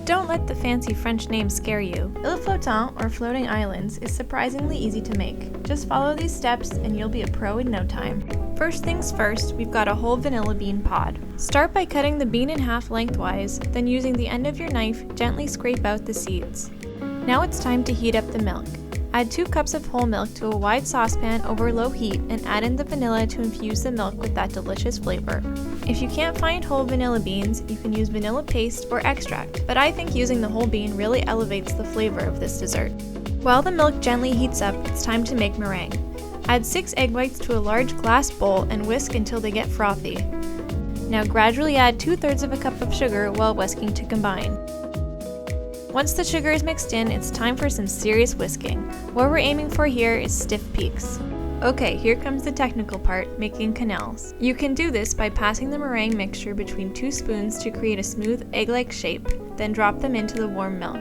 Don't let the fancy French name scare you. Îles Flottantes, or floating islands, is surprisingly easy to make. Just follow these steps and you'll be a pro in no time. First things first, we've got a whole vanilla bean pod. Start by cutting the bean in half lengthwise, then using the end of your knife, gently scrape out the seeds. Now it's time to heat up the milk. Add 2 cups of whole milk to a wide saucepan over low heat and add in the vanilla to infuse the milk with that delicious flavor. If you can't find whole vanilla beans, you can use vanilla paste or extract, but I think using the whole bean really elevates the flavor of this dessert. While the milk gently heats up, it's time to make meringue. Add 6 egg whites to a large glass bowl and whisk until they get frothy. Now gradually add 2/3 of a cup of sugar while whisking to combine. Once the sugar is mixed in, it's time for some serious whisking. What we're aiming for here is stiff peaks. Okay, here comes the technical part, making canals. You can do this by passing the meringue mixture between 2 spoons to create a smooth egg-like shape, then drop them into the warm milk.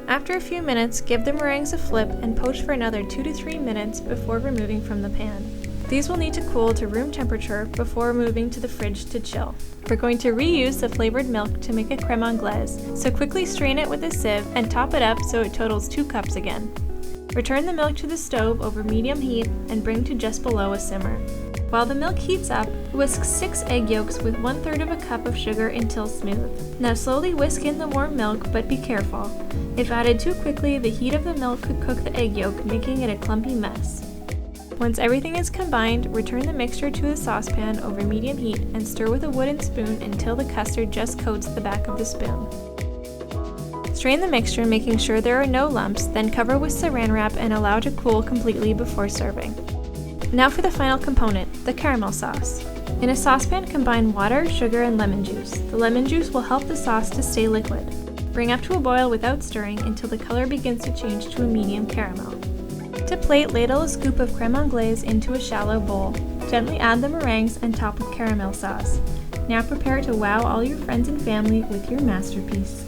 After a few minutes, give the meringues a flip and poach for another 2 to 3 minutes before removing from the pan. These will need to cool to room temperature before moving to the fridge to chill. We're going to reuse the flavored milk to make a creme anglaise, so quickly strain it with a sieve and top it up so it totals 2 cups again. Return the milk to the stove over medium heat and bring to just below a simmer. While the milk heats up, whisk 6 egg yolks with 1/3 of a cup of sugar until smooth. Now slowly whisk in the warm milk, but be careful. If added too quickly, the heat of the milk could cook the egg yolk, making it a clumpy mess. Once everything is combined, return the mixture to a saucepan over medium heat and stir with a wooden spoon until the custard just coats the back of the spoon. Strain the mixture, making sure there are no lumps, then cover with saran wrap and allow to cool completely before serving. Now for the final component, the caramel sauce. In a saucepan, combine water, sugar, and lemon juice. The lemon juice will help the sauce to stay liquid. Bring up to a boil without stirring until the color begins to change to a medium caramel. To plate, ladle a scoop of creme anglaise into a shallow bowl. Gently add the meringues and top with caramel sauce. Now prepare to wow all your friends and family with your masterpiece.